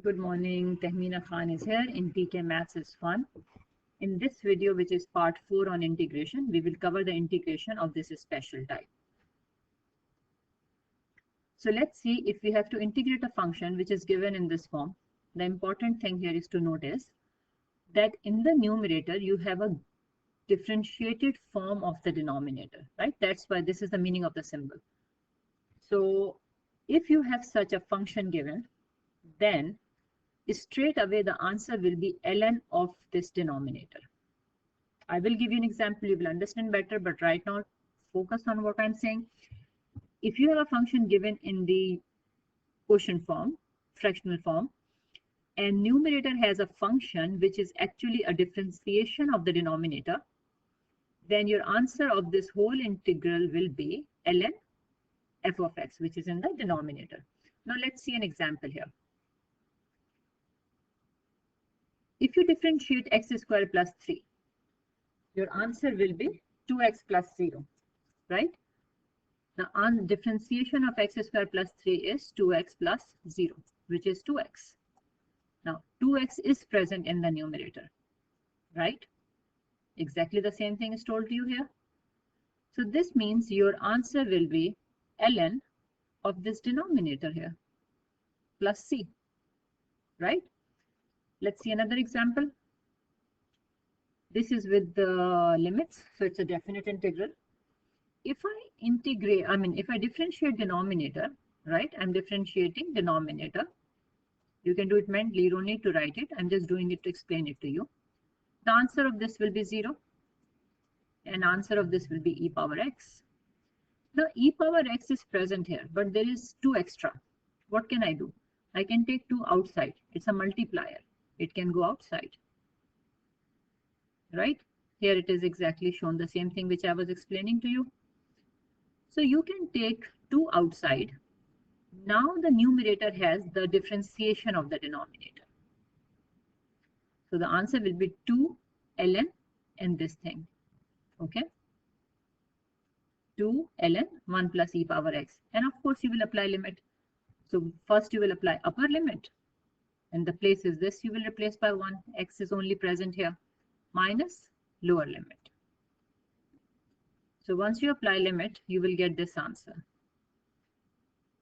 Good morning, Tehmeena Khan is here in TK Maths is Fun. In this video, which is part 4 on integration, we will cover the integration of this special type. So let's see if we have to integrate a function which is given in this form. The important thing here is to notice that in the numerator, you have a differentiated form of the denominator, right? That's why this is the meaning of the symbol. So if you have such a function given, then straight away the answer will be ln of this denominator. I will give you an example, you will understand better, but right now focus on what I'm saying. If you have a function given in the quotient form, fractional form, and numerator has a function which is actually a differentiation of the denominator, then your answer of this whole integral will be ln f of x, which is in the denominator. Now let's see an example here. If you differentiate x squared plus 3, your answer will be 2x plus 0, right? The differentiation of x squared plus 3 is 2x plus 0, which is 2x. Now, 2x is present in the numerator, right? Exactly the same thing is told to you here. So this means your answer will be ln of this denominator here, plus c, right? Let's see another example. This is with the limits, so it's a definite integral. If I differentiate denominator, right? I'm differentiating denominator. You can do it mentally, you don't need to write it. I'm just doing it to explain it to you. The answer of this will be 0. And answer of this will be e power x. The e power x is present here, but there is 2 extra. What can I do? I can take 2 outside. It's a multiplier. It can go outside. Right? Here it is exactly shown the same thing which I was explaining to you. So you can take 2 outside. Now the numerator has the differentiation of the denominator. So the answer will be 2 ln and this thing. Okay? 2 ln 1 plus e power x. And of course you will apply limit. So first you will apply upper limit. And the place is this, you will replace by 1. X is only present here. Minus lower limit. So once you apply limit, you will get this answer.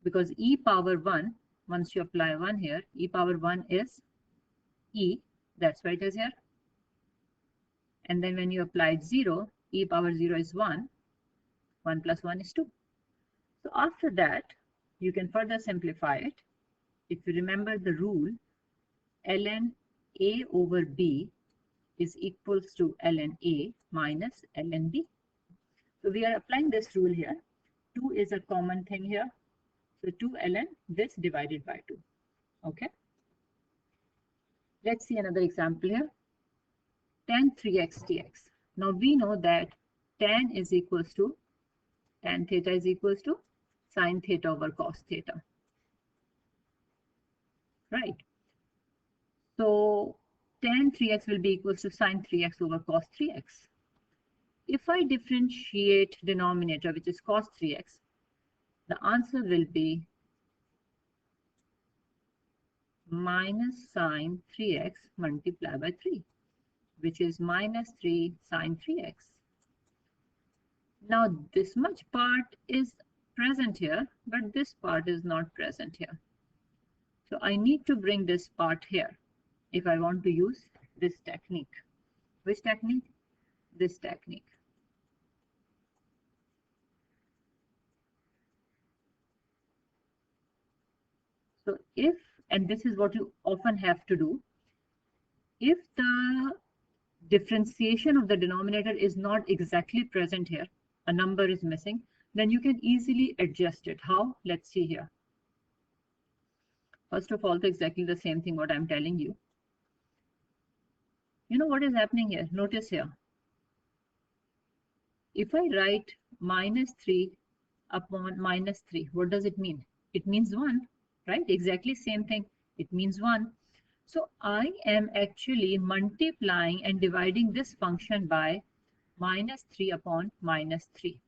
Because e power 1, once you apply 1 here, e power 1 is e, that's why it is here. And then when you apply 0, e power 0 is 1, 1 plus 1 is 2. So after that, you can further simplify it. If you remember the rule, ln a over b is equals to ln a minus ln b. So we are applying this rule here. 2 is a common thing here. So 2 ln this divided by 2. Okay. Let's see another example here. Tan 3x dx. Now we know that tan is equals to, tan theta is equals to sine theta over cos theta. Right. So tan 3x will be equals to sine 3x over cos 3x. If I differentiate denominator, which is cos 3x, the answer will be minus sine 3x multiplied by 3, which is minus 3 sine 3x. Now this much part is present here, but this part is not present here. So I need to bring this part here if I want to use this technique. Which technique? This technique. So if, and this is what you often have to do, if the differentiation of the denominator is not exactly present here, a number is missing, then you can easily adjust it. How? Let's see here. First of all, it's exactly the same thing what I'm telling you. You know what is happening here? Notice here. If I write minus 3 upon minus 3, what does it mean? It means 1, right? Exactly same thing. It means 1. So I am actually multiplying and dividing this function by minus 3 upon minus 3.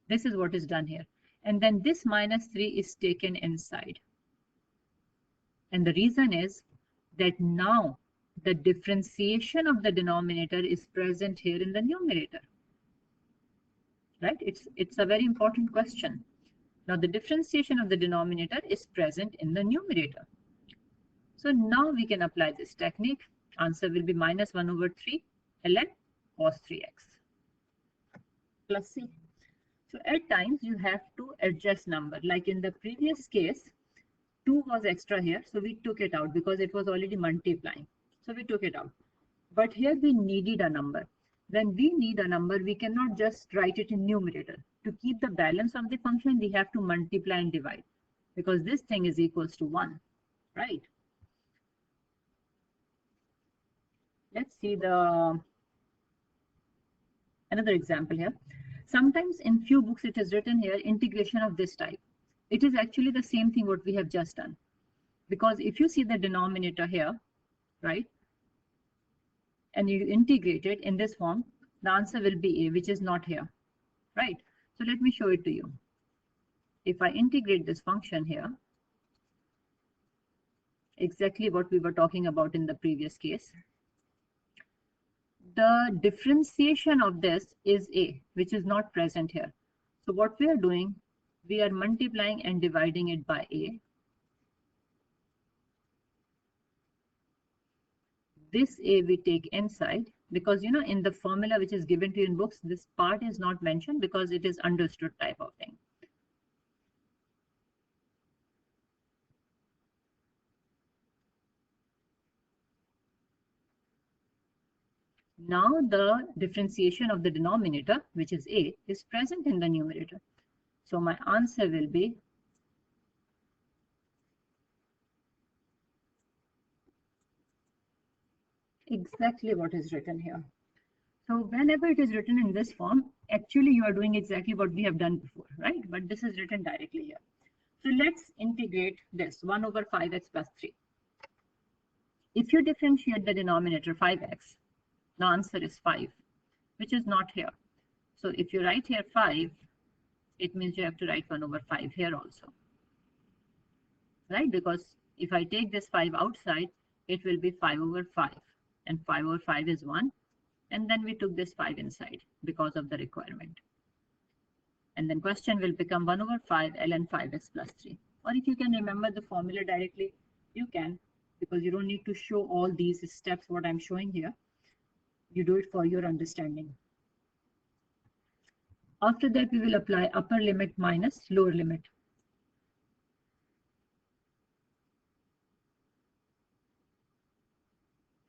This is what is done here. And then this minus 3 is taken inside. And the reason is that now the differentiation of the denominator is present here in the numerator. Right? It's a very important question. Now the differentiation of the denominator is present in the numerator. So now we can apply this technique. Answer will be minus 1 over 3 ln cos 3x plus c. So at times you have to adjust number. Like in the previous case, 2 was extra here, so we took it out because it was already multiplying. So we took it out. But here we needed a number. When we need a number, we cannot just write it in numerator. To keep the balance of the function, we have to multiply and divide because this thing is equals to 1, right? Let's see another example here. Sometimes in few books it is written here integration of this type. It is actually the same thing what we have just done. Because if you see the denominator here, right, and you integrate it in this form, the answer will be a, which is not here, right? So let me show it to you. If I integrate this function here, exactly what we were talking about in the previous case, the differentiation of this is a, which is not present here. So what we are doing, we are multiplying and dividing it by a. This a we take inside because, you know, in the formula which is given to you in books, this part is not mentioned because it is understood type of thing. Now the differentiation of the denominator, which is a, is present in the numerator. So my answer will be exactly what is written here. So whenever it is written in this form, actually you are doing exactly what we have done before, right? But this is written directly here. So let's integrate this 1 over 5x plus 3. If you differentiate the denominator 5x, the answer is 5, which is not here. So if you write here 5, it means you have to write 1 over 5 here also, right? Because if I take this 5 outside, it will be 5 over 5, and 5 over 5 is 1. And then we took this 5 inside because of the requirement. And then question will become 1 over 5 ln 5x plus 3. Or if you can remember the formula directly, you can, because you don't need to show all these steps what I'm showing here. You do it for your understanding. After that, we will apply upper limit minus lower limit.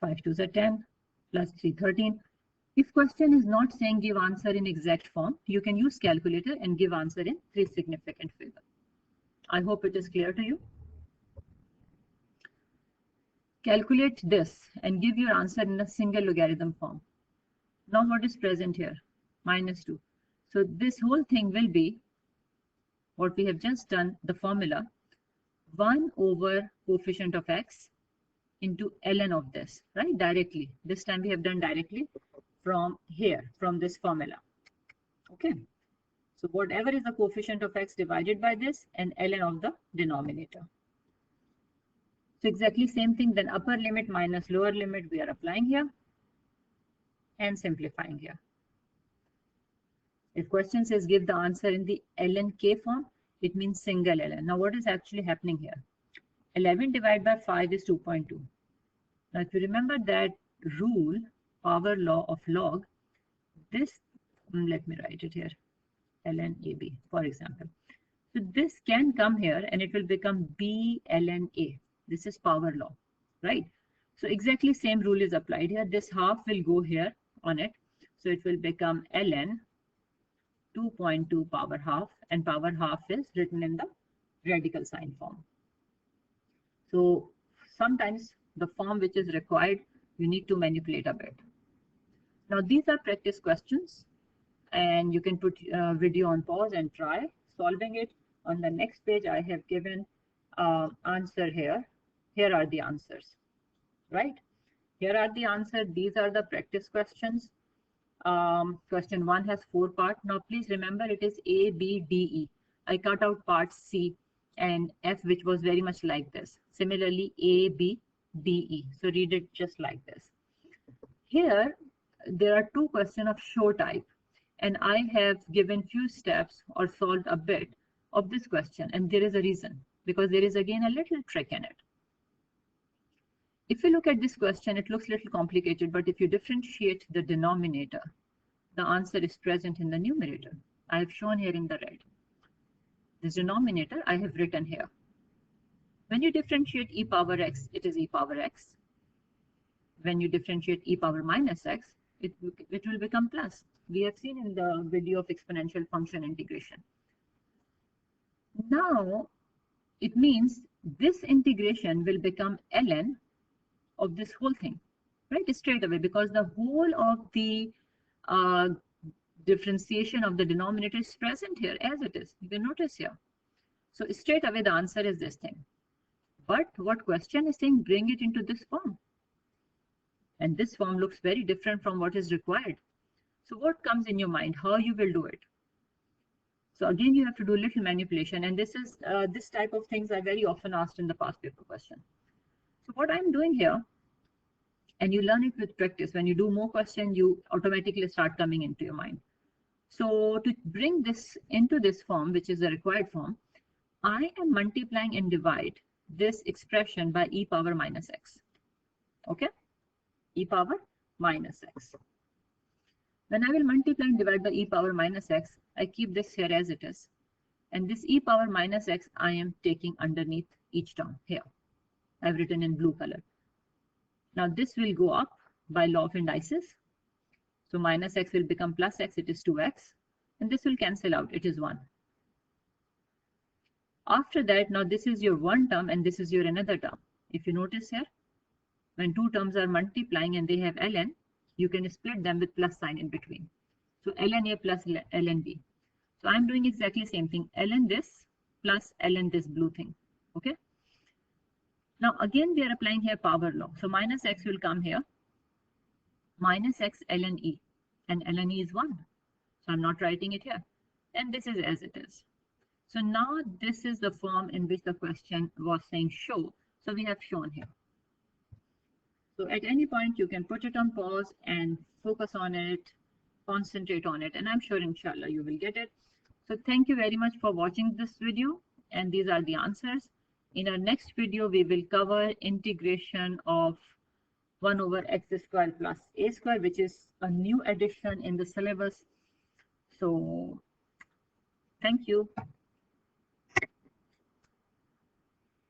Five twos are 10, plus 3, 13. If question is not saying give answer in exact form, you can use calculator and give answer in 3 significant figure. I hope it is clear to you. Calculate this and give your answer in a single logarithm form. Now what is present here? Minus 2. So this whole thing will be what we have just done, the formula 1 over coefficient of x into ln of this, right? Directly. This time we have done directly from here, from this formula. Okay. So whatever is the coefficient of x divided by this and ln of the denominator. So exactly same thing, then upper limit minus lower limit we are applying here and simplifying here. If question says give the answer in the ln k form, it means single ln. Now what is actually happening here? 11 divided by 5 is 2.2. Now if you remember that rule, power law of log, this, let me write it here, ln ab, for example. So this can come here and it will become b ln a. This is power law, right? So exactly same rule is applied here. This half will go here on it. So it will become ln 2.2 power half, and power half is written in the radical sign form. So sometimes the form which is required, you need to manipulate a bit. Now these are practice questions and you can put video on pause and try solving it. On the next page, I have given answer here. Here are the answers, right? Here are the answers. These are the practice questions. Question 1 has 4 parts. Now please remember it is A, B, D, E. I cut out part C and f, which was very much like this. Similarly, a, b, d, e. So read it just like this. Here, there are two questions of show type, and I have given few steps or solved a bit of this question, and there is a reason, because there is again a little trick in it. If you look at this question, it looks a little complicated, but if you differentiate the denominator, the answer is present in the numerator. I have shown here in the red. This denominator I have written here. When you differentiate e power x, it is e power x. When you differentiate e power minus x, it will become plus. We have seen in the video of exponential function integration. Now, it means this integration will become ln of this whole thing, right? Straight away, because the whole of the differentiation of the denominator is present here as it is. You can notice here. So straight away, the answer is this thing. But what question is saying, bring it into this form. And this form looks very different from what is required. So what comes in your mind, how you will do it? So again, you have to do a little manipulation. And this is this type of things are very often asked in the past paper question. So what I'm doing here, and you learn it with practice, when you do more questions, you automatically start coming into your mind. So to bring this into this form, which is the required form, I am multiplying and divide this expression by e power minus x. Okay? E power minus x. When I will multiply and divide by e power minus x, I keep this here as it is. And this e power minus x, I am taking underneath each term here. I've written in blue color. Now this will go up by law of indices. So minus x will become plus x, it is 2x. And this will cancel out, it is 1. After that, now this is your one term and this is your another term. If you notice here, when two terms are multiplying and they have ln, you can split them with plus sign in between. So ln A plus ln B. So I'm doing exactly the same thing, ln this plus ln this blue thing. Okay. Now again, we are applying here power law. So minus x will come here, minus x ln E, and ln E is 1. So I'm not writing it here. And this is as it is. So now this is the form in which the question was saying show. So we have shown here. So at any point you can put it on pause and focus on it, concentrate on it, and I'm sure inshallah you will get it. So thank you very much for watching this video, and these are the answers. In our next video, we will cover integration of 1 over x square plus a square, which is a new addition in the syllabus. So thank you.